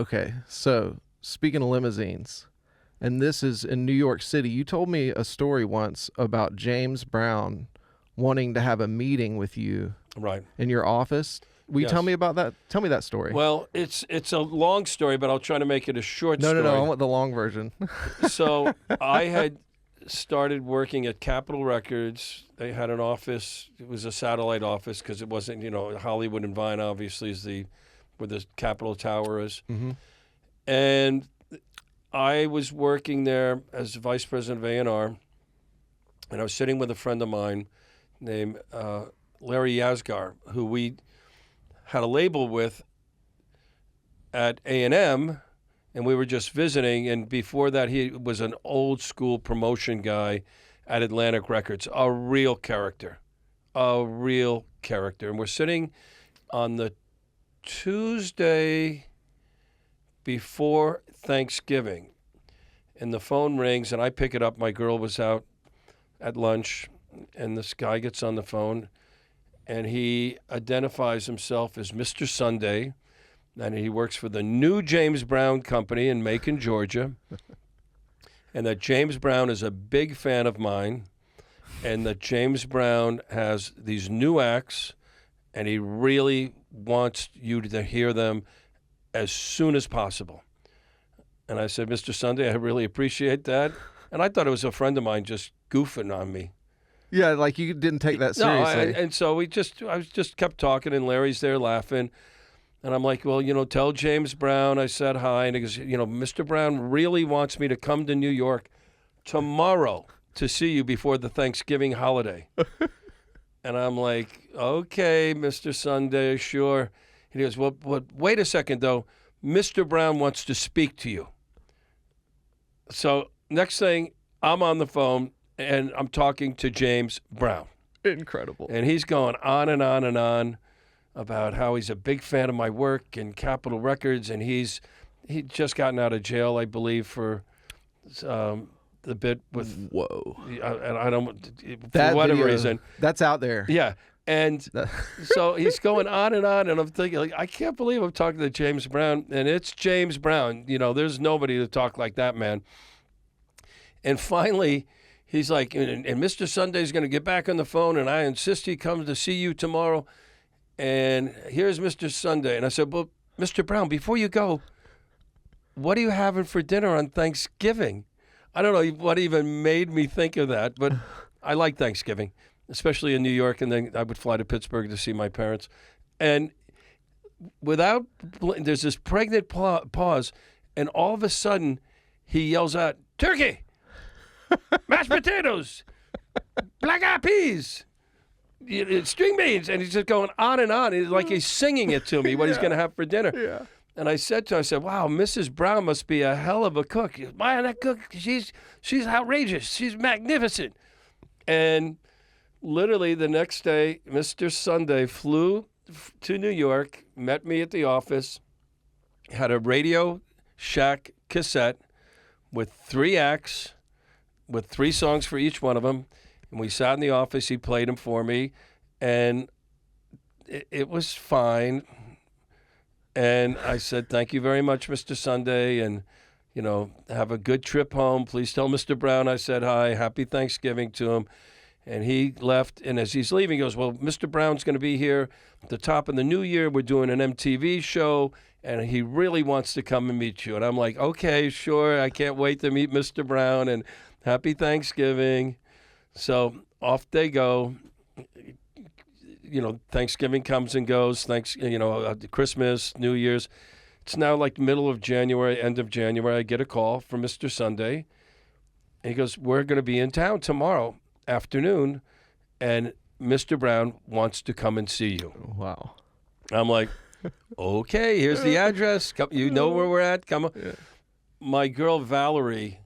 Okay, so speaking of limousines, and this is in New York City, you told me a story once about James Brown wanting to have a meeting with you Right. in your office. Will you tell me about that? Tell me that story. Well, it's a long story, but I'll try to make it a short story. No, I want the long version. So I had started working at Capitol Records. They had an office. It was a satellite office because it wasn't, Hollywood and Vine obviously is where the Capitol Tower is. Mm-hmm. And I was working there as vice president of A&R, and I was sitting with a friend of mine named Larry Yazgar, who we had a label with at A&M, and we were just visiting. And before that, he was an old school promotion guy at Atlantic Records, a real character. And we're sitting on the Tuesday before Thanksgiving, and the phone rings, and I pick it up. My girl was out at lunch, and this guy gets on the phone, and he identifies himself as Mr. Sunday, and he works for the new James Brown Company in Macon, Georgia, and that James Brown is a big fan of mine, and that James Brown has these new acts, and he really wants you to hear them as soon as possible. And I said, Mr. Sunday, I really appreciate that. And I thought it was a friend of mine just goofing on me. Yeah, like you didn't take that seriously. No, and so I just kept talking, and Larry's there laughing. And I'm like, well, tell James Brown I said hi. And he goes, Mr. Brown really wants me to come to New York tomorrow to see you before the Thanksgiving holiday. And I'm like, okay, Mr. Sunday, sure. He goes, well, wait a second, though. Mr. Brown wants to speak to you. So next thing, I'm on the phone, and I'm talking to James Brown. Incredible. And he's going on and on and on about how he's a big fan of my work and Capitol Records, and he'd just gotten out of jail, I believe, for the bit with... Whoa. And I don't... That for whatever video, reason. That's out there. Yeah. And so he's going on, and I'm thinking, I can't believe I'm talking to James Brown, and it's James Brown. There's nobody to talk like that, man. And finally, he's like, and Mr. Sunday's going to get back on the phone, and I insist he comes to see you tomorrow. And here's Mr. Sunday. And I said, well, Mr. Brown, before you go, what are you having for dinner on Thanksgiving? I don't know what even made me think of that, but I like Thanksgiving, especially in New York, and then I would fly to Pittsburgh to see my parents. And there's this pregnant pause, and all of a sudden, he yells out, turkey, mashed potatoes, black-eyed peas, string beans, and he's just going on and on. It's like he's singing it to me, what he's going to have for dinner. Yeah. And I said to him, wow, Mrs. Brown must be a hell of a cook. Man, that cook, she's outrageous. She's magnificent. And literally the next day, Mr. Sunday flew to New York, met me at the office, had a Radio Shack cassette with 3 acts, with 3 songs for each one of them. And we sat in the office, he played them for me, and it was fine. And I said, thank you very much, Mr. Sunday, and, have a good trip home. Please tell Mr. Brown I said hi. Happy Thanksgiving to him. And he left, and as he's leaving, he goes, well, Mr. Brown's going to be here at the top of the new year. We're doing an MTV show, and he really wants to come and meet you. And I'm like, okay, sure. I can't wait to meet Mr. Brown, and happy Thanksgiving. So off they go. Thanksgiving comes and goes. Christmas, New Year's. It's now like middle of January, end of January. I get a call from Mr. Sunday. And he goes, we're going to be in town tomorrow afternoon, and Mr. Brown wants to come and see you. Wow. I'm like, okay, here's the address. You know where we're at. Come on. Yeah. My girl, Valerie,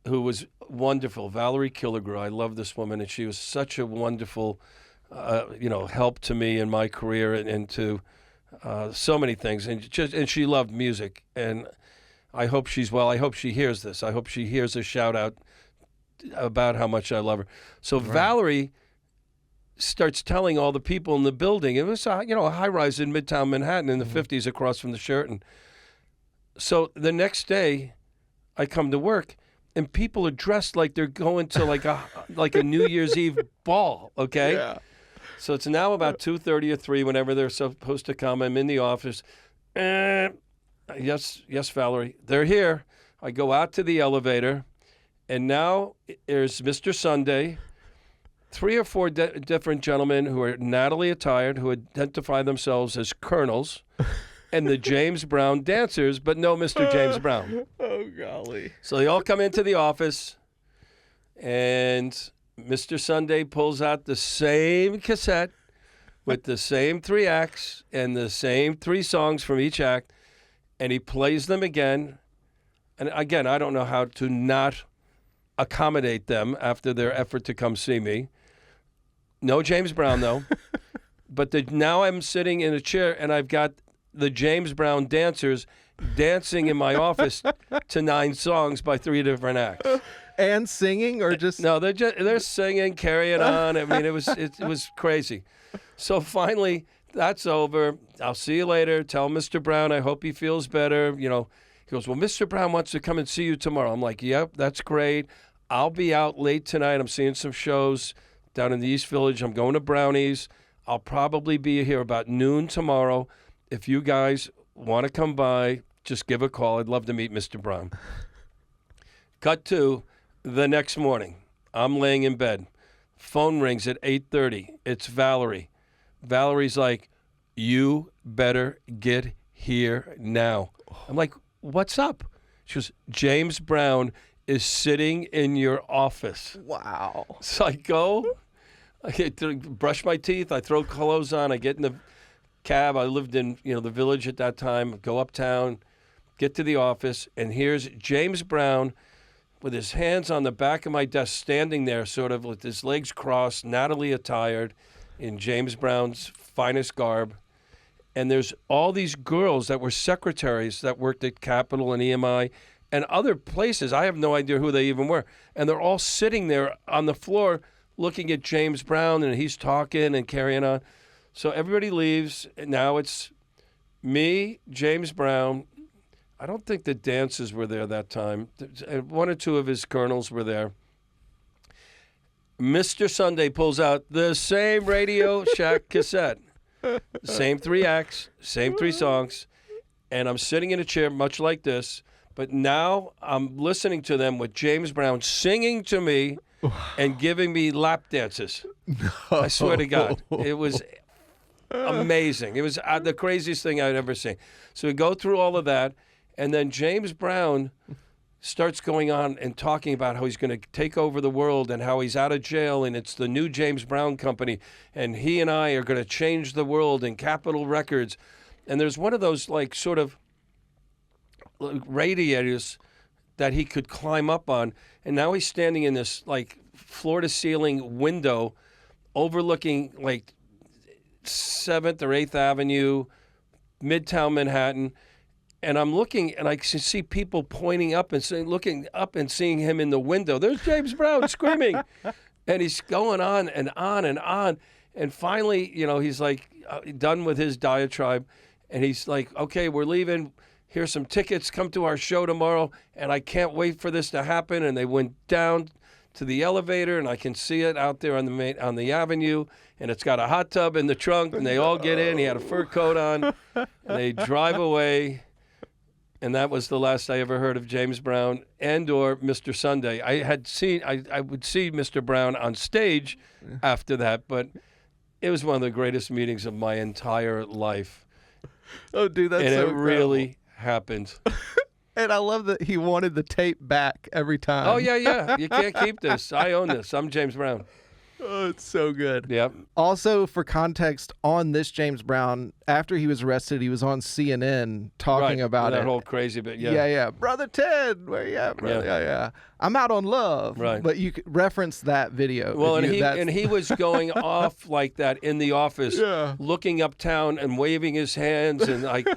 who was wonderful, Valerie Killigrew. I love this woman, and she was such a wonderful help to me in my career and to so many things. And she loved music. And I hope she's well. I hope she hears this. I hope she hears a shout out about how much I love her. So right. Valerie starts telling all the people in the building. It was a high rise in Midtown Manhattan in the 50s across from the Sheraton. So the next day, I come to work, and people are dressed like they're going to like a New Year's Eve ball. Okay. Yeah. So it's now about 2:30 or 3, whenever they're supposed to come. I'm in the office. Yes, Valerie, they're here. I go out to the elevator, and now there's Mr. Sunday, 3 or 4 different gentlemen who are Natalie attired, who identify themselves as colonels, and the James Brown dancers, but no Mr. James Brown. Oh, golly. So they all come into the office, and Mr. Sunday pulls out the same cassette with the same 3 acts and the same 3 songs from each act, and he plays them again. And again, I don't know how to not accommodate them after their effort to come see me. No James Brown, though. But now I'm sitting in a chair, and I've got the James Brown dancers dancing in my office to 9 songs by 3 different acts. And singing, or just No, they're singing, carrying on. I mean, it was crazy. So finally, that's over. I'll see you later. Tell Mr. Brown I hope he feels better. You know, he goes, well, Mr. Brown wants to come and see you tomorrow. I'm like, yep, that's great. I'll be out late tonight. I'm seeing some shows down in the East Village. I'm going to Brownies. I'll probably be here about noon tomorrow. If you guys want to come by, just give a call. I'd love to meet Mr. Brown. Cut to the next morning. I'm laying in bed. Phone rings at 8:30. It's Valerie. Valerie's like, you better get here now. I'm like, what's up? She goes, James Brown is sitting in your office. wow. So I go, I get to brush my teeth, I throw clothes on, I get in the cab. I lived in the village at that time. Go uptown, get to the office, and here's James Brown with his hands on the back of my desk, standing there sort of with his legs crossed, Natalie attired in James Brown's finest garb. And there's all these girls that were secretaries that worked at Capitol and EMI and other places. I have no idea who they even were. And they're all sitting there on the floor looking at James Brown, and he's talking and carrying on. So everybody leaves, and now it's me, James Brown. I don't think the dancers were there that time. 1 or 2 of his colonels were there. Mr. Sunday pulls out the same Radio Shack cassette. Same 3 acts, same 3 songs. And I'm sitting in a chair much like this, but now I'm listening to them with James Brown singing to me and giving me lap dances. I swear to God. It was amazing. It was the craziest thing I'd ever seen. So we go through all of that, and then James Brown starts going on and talking about how he's going to take over the world and how he's out of jail, and it's the new James Brown Company, and he and I are going to change the world, and Capitol Records. And there's one of those like sort of radiators that he could climb up on, and now he's standing in this like floor-to-ceiling window overlooking like 7th or 8th Avenue, Midtown Manhattan. And I'm looking, and I can see people pointing up and looking up and seeing him in the window. There's James Brown screaming. And he's going on and on and on. And finally, he's like done with his diatribe. And he's like, okay, we're leaving. Here's some tickets. Come to our show tomorrow. And I can't wait for this to happen. And they went down to the elevator, and I can see it out there on the avenue. And it's got a hot tub in the trunk. And they all get in. He had a fur coat on. And they drive away. And that was the last I ever heard of James Brown and or Mr. Sunday. I would see Mr. Brown on stage after that, but it was one of the greatest meetings of my entire life. Oh, dude, that's and so it really happened. And I love that he wanted the tape back every time. Oh, yeah. You can't keep this. I own this. I'm James Brown. Oh, it's so good. Yep. Also, for context on this James Brown, after he was arrested, he was on CNN talking about that it. whole crazy bit. Yeah. Yeah. Brother Ted, where you at, brother? Yeah. I'm out on love. Right. But you could reference that video. Well, and he was going off like that in the office, looking uptown and waving his hands and like,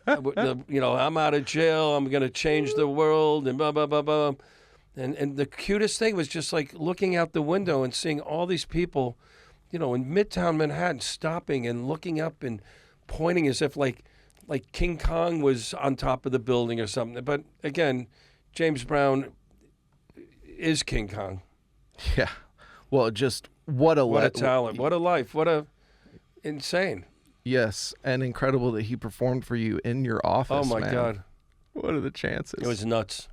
I'm out of jail. I'm going to change the world and blah, blah, blah, blah. And the cutest thing was just like looking out the window and seeing all these people, in Midtown Manhattan stopping and looking up and pointing as if like like King Kong was on top of the building or something. But again, James Brown is King Kong. Yeah. Well, just what a talent, what a life, what a insane. Yes, and incredible that he performed for you in your office. Oh my man. God. What are the chances? It was nuts.